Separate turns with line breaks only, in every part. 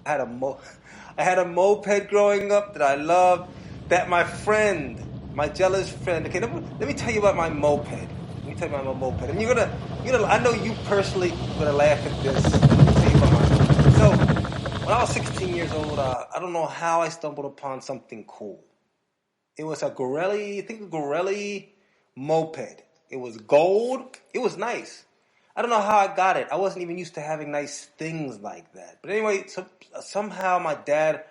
I had a I had a moped growing up that I loved. That my friend, my jealous friend. Okay, let me tell you about my moped. Let me tell you about my moped. And you're gonna. I know you personally gonna laugh at this. Let me tell you about my moped. So, when I was 16 years old, I don't know how I stumbled upon something cool. It was a Gorelli, I think a Gorelli moped. It was gold. It was nice. I don't know how I got it. I wasn't even used to having nice things like that. But anyway, somehow my dad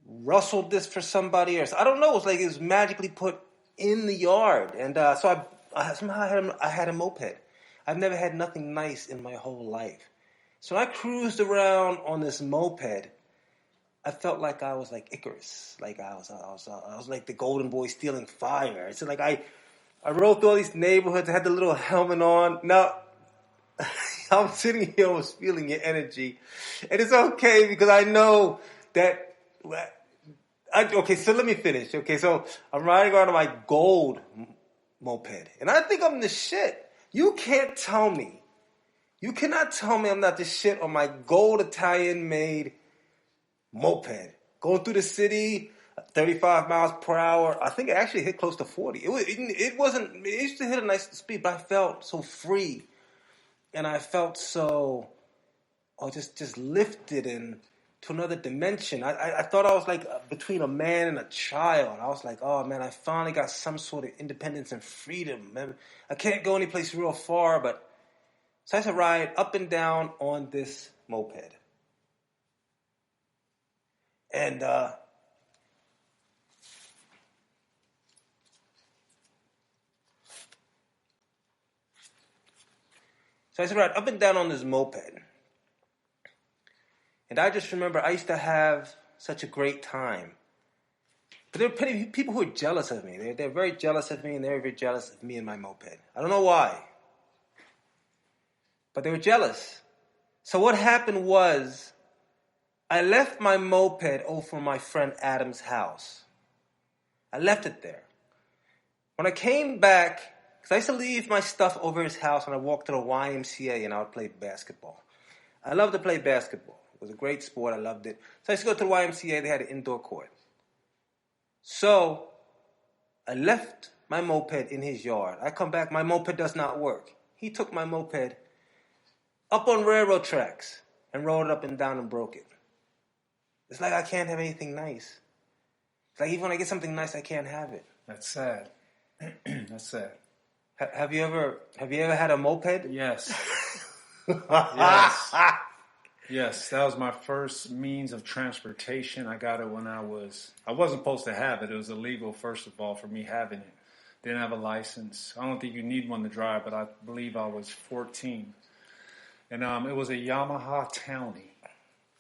rustled this for somebody, or I don't know. It was like it was magically put in the yard, and so I somehow I had a moped. I've never had nothing nice in my whole life. So when I cruised around on this moped, I felt like I was like Icarus, like I was like the golden boy stealing fire. It's like I rode through all these neighborhoods. I had the little helmet on. Now I'm sitting here, I was feeling your energy, and it's okay because I know that. Okay, so let me finish. Okay, so I'm riding around on my gold moped, and I think I'm the shit. You cannot tell me I'm not the shit on my gold Italian-made moped. Going through the city, 35 miles per hour. I think it actually hit close to 40. It wasn't. It used to hit a nice speed, but I felt so free, and I felt so, just lifted and to another dimension. I thought I was like between a man and a child. I was like, oh man, I finally got some sort of independence and freedom. Man, I can't go anyplace real far, but so I used to ride up and down on this moped. And so I used to ride up and down on this moped. And I just remember I used to have such a great time. But there were plenty of people who were jealous of me. They're very jealous of me, and they're very jealous of me and my moped. I don't know why. But they were jealous. So what happened was, I left my moped over from my friend Adam's house. I left it there. When I came back, because I used to leave my stuff over his house when I walked to the YMCA and I would play basketball. I loved to play basketball. It was a great sport. I loved it. So I used to go to the YMCA. They had an indoor court. So I left my moped in his yard. I come back. My moped does not work. He took my moped up on railroad tracks and rode it up and down and broke it. It's like I can't have anything nice. It's like even when I get something nice, I can't have it.
That's sad. That's sad.
Have you ever had a moped?
Yes. Yes. Yes, that was my first means of transportation. I got it when I wasn't supposed to have it. It was illegal, first of all, for me having it. Didn't have a license. I don't think you need one to drive, but I believe I was 14. And it was a Yamaha Townie.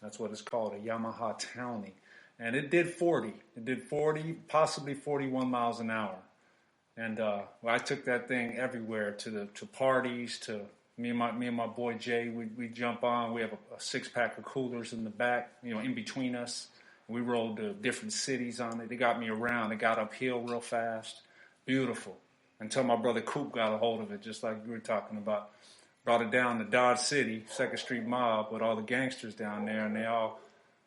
That's what it's called, a Yamaha Townie. And it did 40. It did 40, possibly 41 miles an hour. And I took that thing everywhere, to parties, to me and my boy Jay. We jump on. We have a 6-pack of coolers in the back, in between us. We rolled to different cities on it. They got me around. It got uphill real fast. Beautiful. Until my brother Coop got a hold of it, just like you were talking about. Brought it down to Dodge City, 2nd Street Mob, with all the gangsters down there, and they all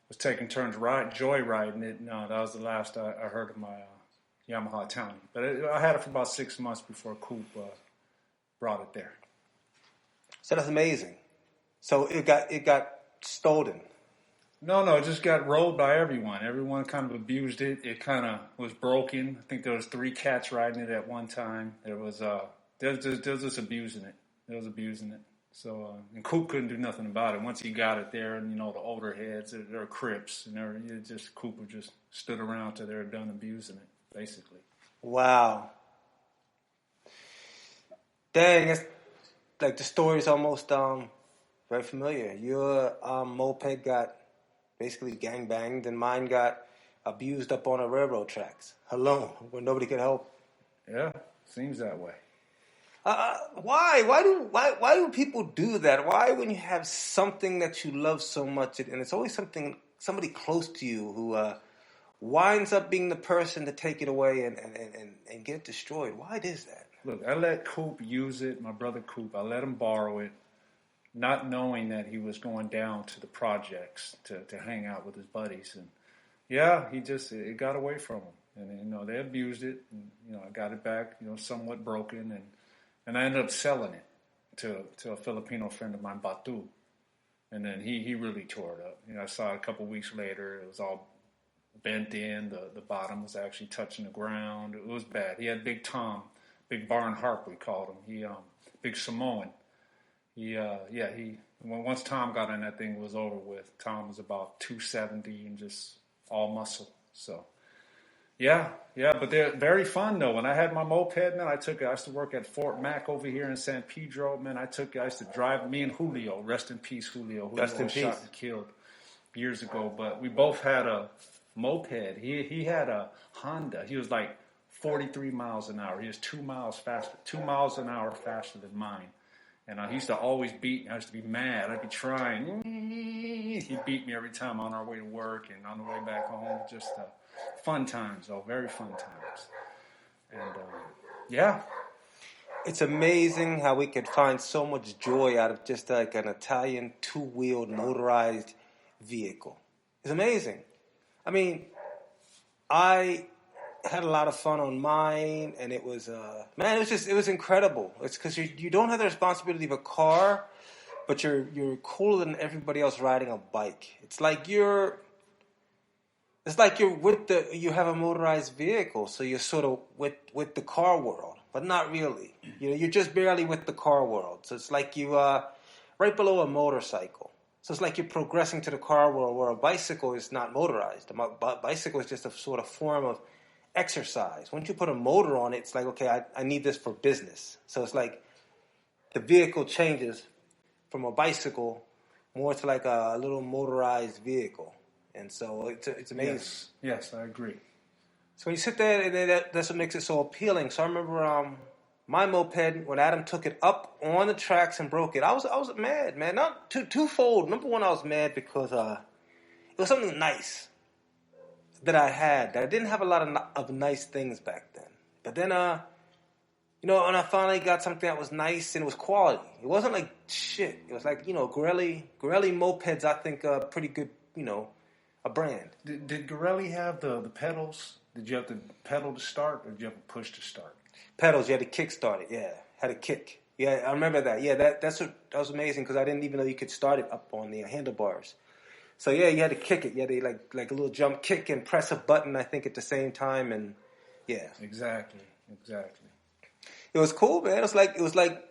was taking turns joyriding it. No, that was the last I heard of my Yamaha Townie. But I had it for about 6 months before Coop brought it there.
So that's amazing. So it got stolen.
No, it just got rolled by everyone. Everyone kind of abused it. It kind of was broken. I think there was 3 cats riding it at one time. There was just abusing it. They was abusing it. So and Coop couldn't do nothing about it. Once he got it there, and the older heads, they're Crips, and Cooper just stood around till they were done abusing it, basically.
Wow. Dang, it's like the story's almost very familiar. Your moped got basically gang banged, and mine got abused up on the railroad tracks, alone, where nobody could help.
Yeah, seems that way.
Why? Why do people do that? Why, when you have something that you love so much, and it's always somebody close to you who winds up being the person to take it away and get it destroyed? Why is that?
Look, I let Coop use it, my brother Coop. I let him borrow it. not knowing that he was going down to the projects to hang out with his buddies. And yeah, it got away from him. And, they abused it. And, I got it back, somewhat broken. And I ended up selling it to a Filipino friend of mine, Batu. And then he really tore it up. I saw it a couple weeks later. It was all bent in. The bottom was actually touching the ground. It was bad. He had Big Tom, Big Barn Harp, we called him. He Big Samoan. Once Tom got in, that thing was over with. Tom was about 270 and just all muscle. So, yeah, but they're very fun though. When I had my moped, man, I used to work at Fort Mac over here in San Pedro, man. I used to drive, me and Julio, rest in peace, Julio.
Rest in
was
peace.
Shot and killed years ago, but we both had a moped. He had a Honda. He was like 43 miles an hour. He was 2 miles an hour faster than mine. And he used to always beat me. I used to be mad. I'd be trying. He'd beat me every time on our way to work and on the way back home. Just fun times, though. Very fun times. And, yeah.
It's amazing how we could find so much joy out of just like an Italian two-wheeled motorized vehicle. It's amazing. I mean, I had a lot of fun on mine, and it was, it was incredible. It's because you don't have the responsibility of a car, but you're cooler than everybody else riding a bike. It's like you have a motorized vehicle, so you're sort of with the car world, but not really. You're just barely with the car world. So it's like you right below a motorcycle. So it's like you're progressing to the car world, where a bicycle is not motorized. A bicycle is just a sort of form of exercise. Once you put a motor on it, it's like, okay, I need this for business. So it's like the vehicle changes from a bicycle more to like a little motorized vehicle. And so it's amazing.
Yes, I agree.
So when you sit there, and that's what makes it so appealing. So I remember my moped, when Adam took it up on the tracks and broke it, I was mad, man. Not twofold. Number one, I was mad because it was something nice that I had. That I didn't have a lot of nice things back then. But then, when I finally got something that was nice and it was quality. It wasn't like shit. It was like, Gorelli mopeds, I think, are pretty good, a brand.
Did Gorelli have the pedals? Did you have to pedal to start, or did you have to push to start?
Pedals, you had to kick start it, yeah. Had a kick. Yeah, I remember that. Yeah, that was amazing because I didn't even know you could start it up on the handlebars. So yeah, you had to kick it. You had to like a little jump kick and press a button, I think, at the same time, and yeah.
Exactly.
It was cool, man. It was like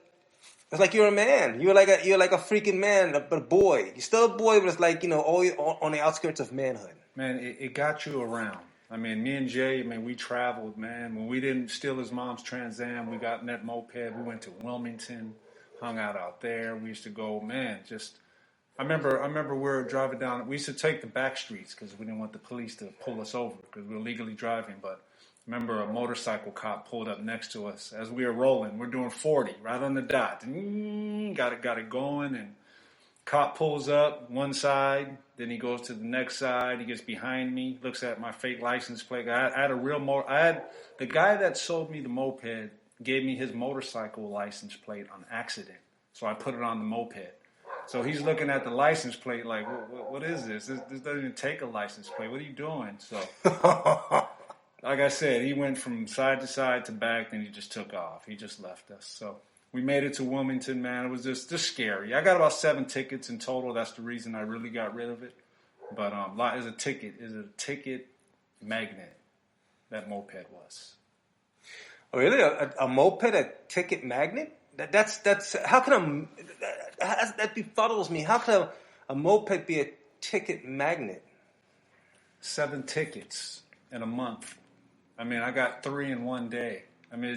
you're a man. You're like a freaking man, but a boy. You're still a boy, but it's like always on the outskirts of manhood.
Man, it got you around. I mean, me and Jay, we traveled, man. When we didn't steal his mom's Trans Am, we got in that moped. We went to Wilmington, hung out there. We used to go, man, just. I remember we were driving down. We used to take the back streets because we didn't want the police to pull us over because we were legally driving. But I remember a motorcycle cop pulled up next to us as we were rolling. We're doing 40 right on the dot. Got it going, and cop pulls up one side. Then he goes to the next side. He gets behind me, looks at my fake license plate. I had the guy that sold me the moped gave me his motorcycle license plate on accident, so I put it on the moped. So he's looking at the license plate like, what is this? This doesn't even take a license plate. What are you doing? So, like I said, he went from side to side to back, then he just took off. He just left us. So we made it to Wilmington, man. It was just scary. I got about 7 tickets in total. That's the reason I really got rid of it. But is a ticket magnet, that moped was.
Oh, really? A moped, a ticket magnet? That's how can that befuddles me. How can a moped be a ticket magnet?
7 tickets in a month. I got 3 in one day. They're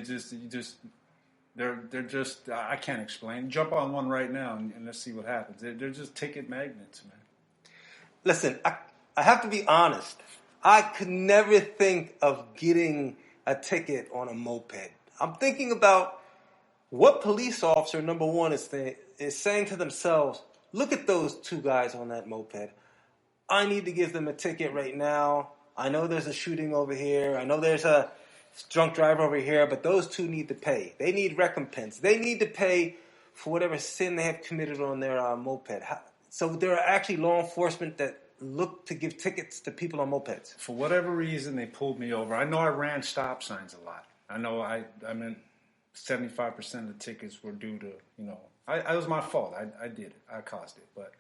just I can't explain. Jump on one right now and let's see what happens. They're just ticket magnets, man.
Listen, I have to be honest. I could never think of getting a ticket on a moped. I'm thinking about what police officer, number one, is saying to themselves, look at those 2 guys on that moped. I need to give them a ticket right now. I know there's a shooting over here. I know there's a drunk driver over here, but those 2 need to pay. They need recompense. They need to pay for whatever sin they have committed on their moped. So there are actually law enforcement that look to give tickets to people on mopeds.
For whatever reason, they pulled me over. I know I ran stop signs a lot. I know I mean, 75% of the tickets were due to, you know, it was my fault. I did it. I caused it. But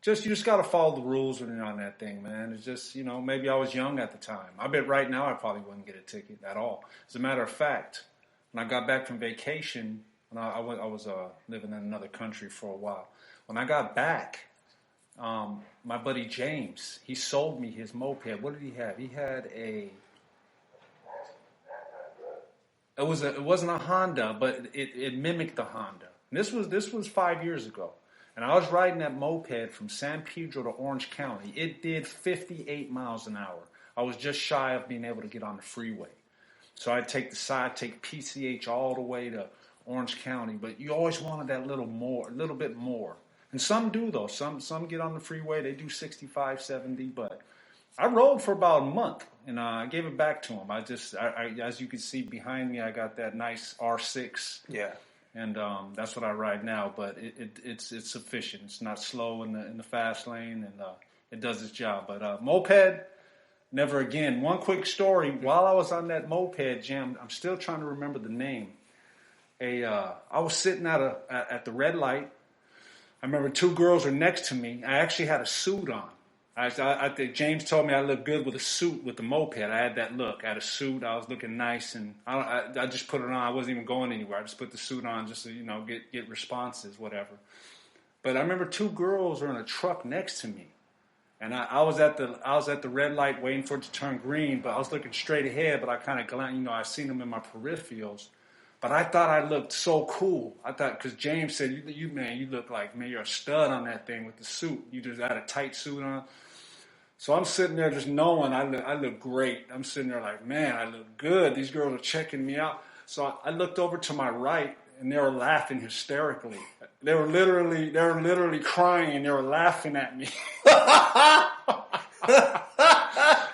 you just got to follow the rules when you're on that thing, man. It's just, you know, maybe I was young at the time. I bet right now I probably wouldn't get a ticket at all. As a matter of fact, when I got back from vacation, when I was living in another country for a while, when I got back, my buddy James, he sold me his moped. What did he have? He had it wasn't a Honda, but it mimicked the Honda. And this was 5 years ago. And I was riding that moped from San Pedro to Orange County. It did 58 miles an hour. I was just shy of being able to get on the freeway. So I'd take PCH all the way to Orange County. But you always wanted that little bit more. And some do, though. Some get on the freeway. They do 65, 70. But I rode for about a month, and I gave it back to him. I as you can see behind me, I got that nice R6.
Yeah.
And that's what I ride now. But it's sufficient. It's not slow in the fast lane, and it does its job. But moped, never again. One quick story. While I was on that moped, Jim, I'm still trying to remember the name. I was sitting at the red light. I remember two girls were next to me. I actually had a suit on. I think James told me I looked good with a suit with the moped. I had that look. I had a suit. I was looking nice, and I just put it on. I wasn't even going anywhere. I just put the suit on just to, you know, get responses, whatever. But I remember two girls were in a truck next to me, and I was at the red light waiting for it to turn green. But I was looking straight ahead. But I kind of glanced. You know, I seen them in my peripherals. But I thought I looked so cool. I thought, because James said, you look like, man, you're a stud on that thing with the suit. You just had a tight suit on. So I'm sitting there just knowing I look great. I'm sitting there like, man, I look good. These girls are checking me out. So I looked over to my right, and they were laughing hysterically. They were literally crying, and they were laughing at me.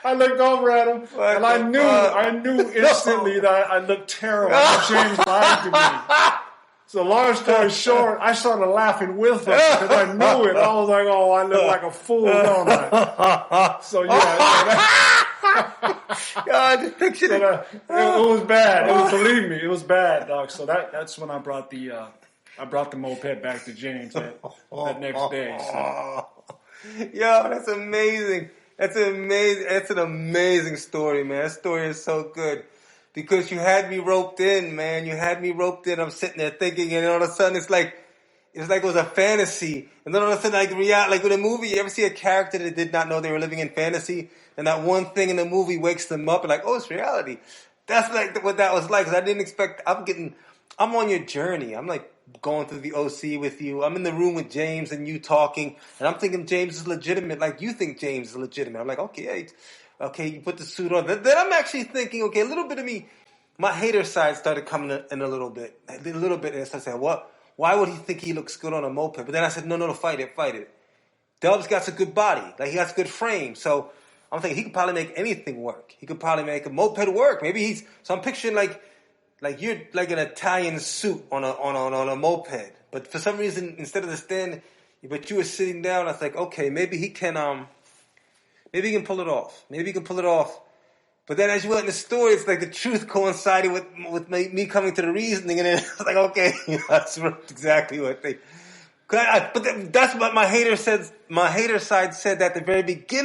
I looked over at him, and I knew instantly that I looked terrible. James lied to me. So long story short, I started laughing with him because I knew it. I was like, oh, I look like a fool, don't I? So yeah.
God, picture it.
It was bad. Believe me, it was bad, dog. So that's when I brought the moped back to James that next day. So.
Yo, that's amazing. That's an amazing story, man. That story is so good. Because you had me roped in, man. You had me roped in. I'm sitting there thinking, and all of a sudden it's like it was a fantasy. And then all of a sudden, like reality, like in a movie, you ever see a character that did not know they were living in fantasy? And that one thing in the movie wakes them up and like, oh, it's reality. That's like what that was like. Because I didn't expect, I'm on your journey. I'm like going through the OC with you. I'm in the room with James and you talking. And I'm thinking James is legitimate. Like you think James is legitimate. I'm like, okay, you put the suit on. Then I'm actually thinking, okay, a little bit of me, my hater side started coming in a little bit. And I started saying, what? Why would he think he looks good on a moped? But then I said, no, fight it. Dubs got a good body. Like, he has a good frame. So I'm thinking he could probably make anything work. He could probably make a moped work. So I'm picturing like you're like an Italian suit on a moped. But for some reason, instead of the stand, but you were sitting down, I was like, okay, maybe he can pull it off. But then as you went in the story, it's like the truth coincided with me coming to the reasoning, and then I was like, okay, that's exactly what they. But that's what my hater said. My hater side said at the very beginning.